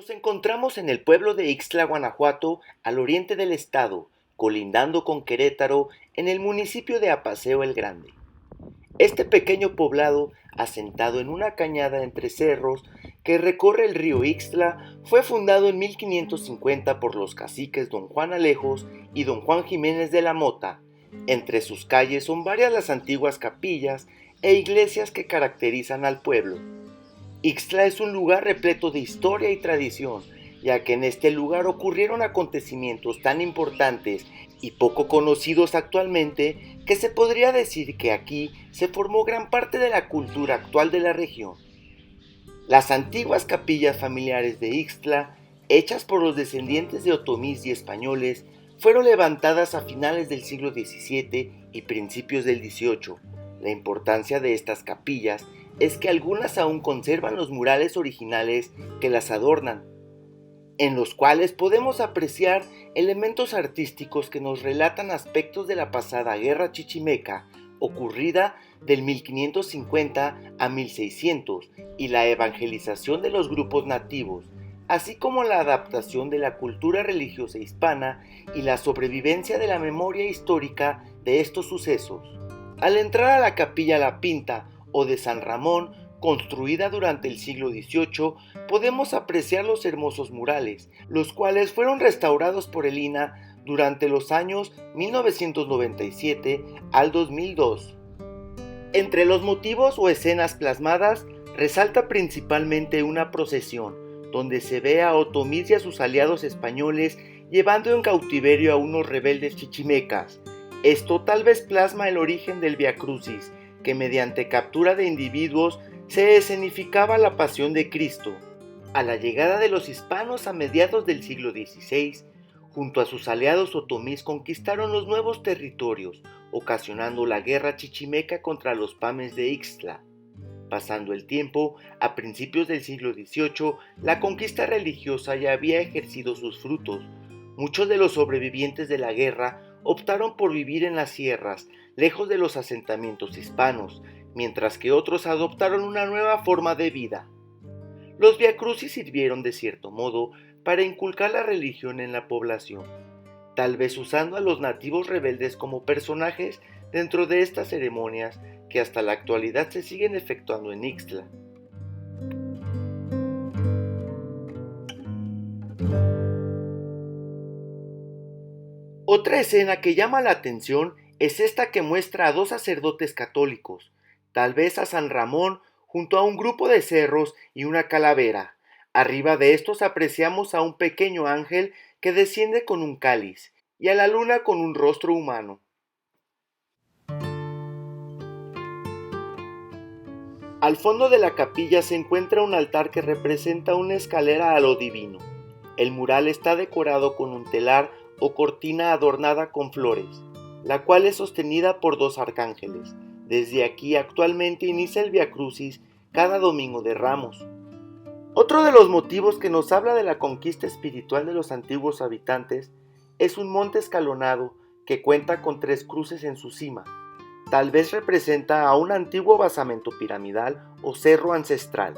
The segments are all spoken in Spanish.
Nos encontramos en el pueblo de Ixtla, Guanajuato, al oriente del estado, colindando con Querétaro, en el municipio de Apaseo el Grande. Este pequeño poblado, asentado en una cañada entre cerros que recorre el río Ixtla, fue fundado en 1550 por los caciques don Juan Alejos y don Juan Jiménez de la Mota. Entre sus calles son varias las antiguas capillas e iglesias que caracterizan al pueblo. Ixtla es un lugar repleto de historia y tradición, ya que en este lugar ocurrieron acontecimientos tan importantes y poco conocidos actualmente que se podría decir que aquí se formó gran parte de la cultura actual de la región. Las antiguas capillas familiares de Ixtla, hechas por los descendientes de otomís y españoles, fueron levantadas a finales del siglo XVII y principios del XVIII. La importancia de estas capillas es que algunas aún conservan los murales originales que las adornan, en los cuales podemos apreciar elementos artísticos que nos relatan aspectos de la pasada guerra chichimeca, ocurrida del 1550 a 1600, y la evangelización de los grupos nativos, así como la adaptación de la cultura religiosa hispana y la sobrevivencia de la memoria histórica de estos sucesos. Al entrar a la capilla La Pinta o de San Ramón, construida durante el siglo XVIII, podemos apreciar los hermosos murales, los cuales fueron restaurados por el INAH durante los años 1997 al 2002. Entre los motivos o escenas plasmadas, resalta principalmente una procesión, donde se ve a otomís y a sus aliados españoles llevando en cautiverio a unos rebeldes chichimecas. Esto tal vez plasma el origen del Viacrucis, que mediante captura de individuos se escenificaba la pasión de Cristo. A la llegada de los hispanos a mediados del siglo XVI, junto a sus aliados otomís conquistaron los nuevos territorios, ocasionando la guerra chichimeca contra los pames de Ixtla. Pasando el tiempo, a principios del siglo XVIII, la conquista religiosa ya había ejercido sus frutos. Muchos de los sobrevivientes de la guerra optaron por vivir en las sierras, lejos de los asentamientos hispanos, mientras que otros adoptaron una nueva forma de vida. Los viacrucis sirvieron de cierto modo para inculcar la religión en la población, tal vez usando a los nativos rebeldes como personajes dentro de estas ceremonias que hasta la actualidad se siguen efectuando en Ixtla. Otra escena que llama la atención es esta que muestra a dos sacerdotes católicos, tal vez a San Ramón junto a un grupo de cerros y una calavera. Arriba de estos apreciamos a un pequeño ángel que desciende con un cáliz y a la luna con un rostro humano. Al fondo de la capilla se encuentra un altar que representa una escalera a lo divino. El mural está decorado con un telar o cortina adornada con flores, la cual es sostenida por dos arcángeles. Desde aquí actualmente inicia el Viacrucis cada domingo de Ramos. Otro de los motivos que nos habla de la conquista espiritual de los antiguos habitantes es un monte escalonado que cuenta con 3 cruces en su cima. Tal vez representa a un antiguo basamento piramidal o cerro ancestral,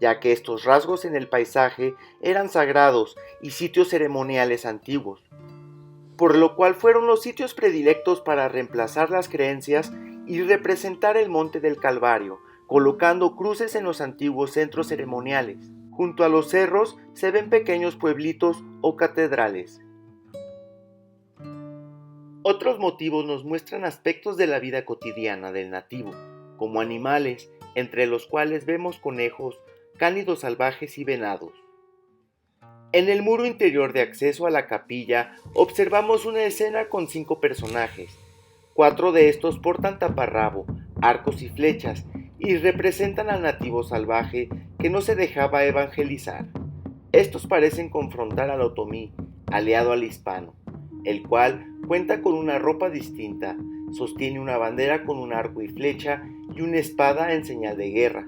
ya que estos rasgos en el paisaje eran sagrados y sitios ceremoniales antiguos, por lo cual fueron los sitios predilectos para reemplazar las creencias y representar el monte del Calvario, colocando cruces en los antiguos centros ceremoniales. Junto a los cerros se ven pequeños pueblitos o catedrales. Otros motivos nos muestran aspectos de la vida cotidiana del nativo, como animales, entre los cuales vemos conejos, cánidos salvajes y venados. En el muro interior de acceso a la capilla observamos una escena con 5 personajes. 4 de estos portan taparrabo, arcos y flechas y representan al nativo salvaje que no se dejaba evangelizar. Estos parecen confrontar al otomí, aliado al hispano, el cual cuenta con una ropa distinta, sostiene una bandera con un arco y flecha y una espada en señal de guerra.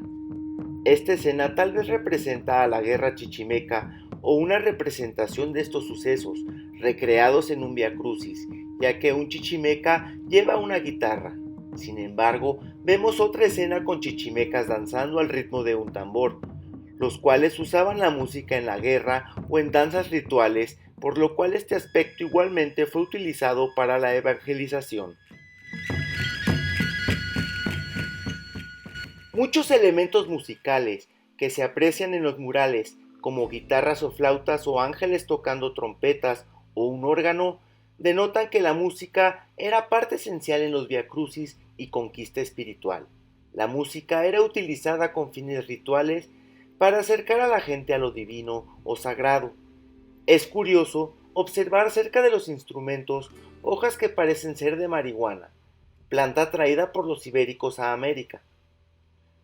Esta escena tal vez representa a la guerra chichimeca o una representación de estos sucesos, recreados en un viacrucis, ya que un chichimeca lleva una guitarra. Sin embargo, vemos otra escena con chichimecas danzando al ritmo de un tambor, los cuales usaban la música en la guerra o en danzas rituales, por lo cual este aspecto igualmente fue utilizado para la evangelización. Muchos elementos musicales que se aprecian en los murales, como guitarras o flautas o ángeles tocando trompetas o un órgano, denotan que la música era parte esencial en los viacrucis y conquista espiritual. La música era utilizada con fines rituales para acercar a la gente a lo divino o sagrado. Es curioso observar cerca de los instrumentos hojas que parecen ser de marihuana, planta traída por los ibéricos a América.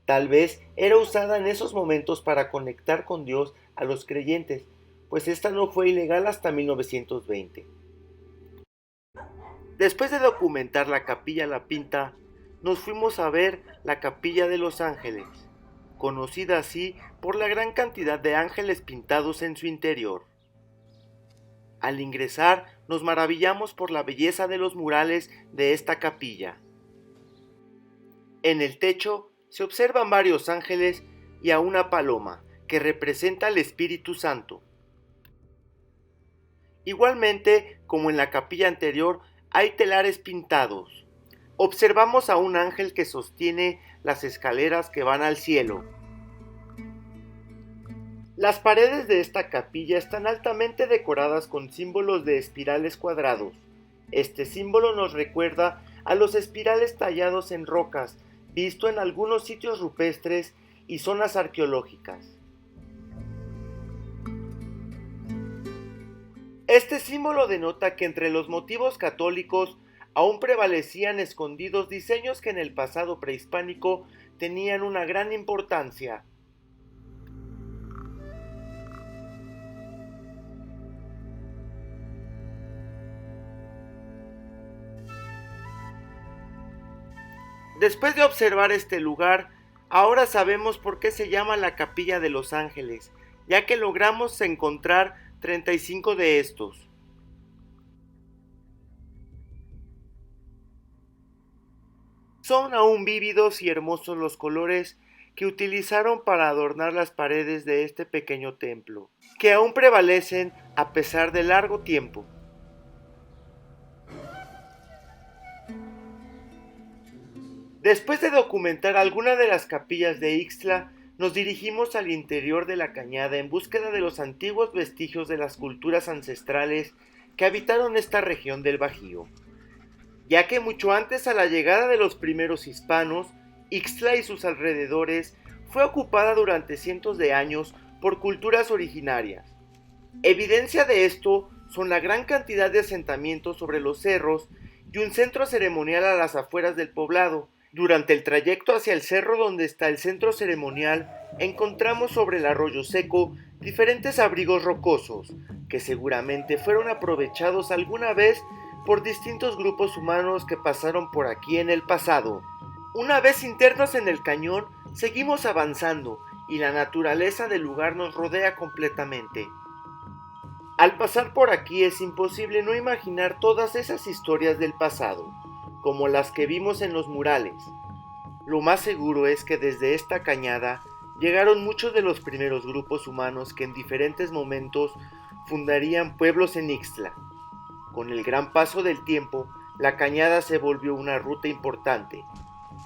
Tal vez era usada en esos momentos para conectar con Dios a los creyentes, pues esta no fue ilegal hasta 1920. Después de documentar la Capilla La Pinta, nos fuimos a ver la Capilla de los Ángeles, conocida así por la gran cantidad de ángeles pintados en su interior. Al ingresar, nos maravillamos por la belleza de los murales de esta capilla. En el techo se observan varios ángeles y a una paloma, que representa al Espíritu Santo. Igualmente, como en la capilla anterior, hay telares pintados. Observamos a un ángel que sostiene las escaleras que van al cielo. Las paredes de esta capilla están altamente decoradas con símbolos de espirales cuadrados. Este símbolo nos recuerda a los espirales tallados en rocas, visto en algunos sitios rupestres y zonas arqueológicas. Este símbolo denota que entre los motivos católicos aún prevalecían escondidos diseños que en el pasado prehispánico tenían una gran importancia. Después de observar este lugar, ahora sabemos por qué se llama la Capilla de los Ángeles, ya que logramos encontrar 35 de estos. Son aún vívidos y hermosos los colores que utilizaron para adornar las paredes de este pequeño templo, que aún prevalecen a pesar de largo tiempo. Después de documentar algunas de las capillas de Ixtla, nos dirigimos al interior de la cañada en búsqueda de los antiguos vestigios de las culturas ancestrales que habitaron esta región del Bajío, ya que mucho antes a la llegada de los primeros hispanos, Ixtla y sus alrededores fue ocupada durante cientos de años por culturas originarias. Evidencia de esto son la gran cantidad de asentamientos sobre los cerros y un centro ceremonial a las afueras del poblado. Durante el trayecto hacia el cerro donde está el centro ceremonial, encontramos sobre el arroyo seco diferentes abrigos rocosos, que seguramente fueron aprovechados alguna vez por distintos grupos humanos que pasaron por aquí en el pasado. Una vez internos en el cañón, seguimos avanzando y la naturaleza del lugar nos rodea completamente. Al pasar por aquí es imposible no imaginar todas esas historias del pasado, como las que vimos en los murales. Lo más seguro es que desde esta cañada llegaron muchos de los primeros grupos humanos que en diferentes momentos fundarían pueblos en Ixtla. Con el gran paso del tiempo, la cañada se volvió una ruta importante,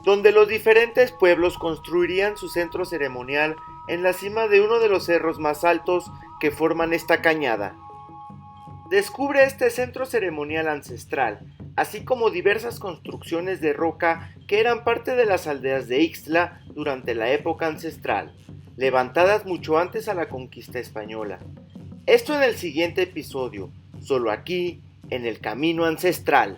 donde los diferentes pueblos construirían su centro ceremonial en la cima de uno de los cerros más altos que forman esta cañada. Descubre este centro ceremonial ancestral, así como diversas construcciones de roca que eran parte de las aldeas de Ixtla durante la época ancestral, levantadas mucho antes a la conquista española. Esto en el siguiente episodio, solo aquí, en el Camino Ancestral.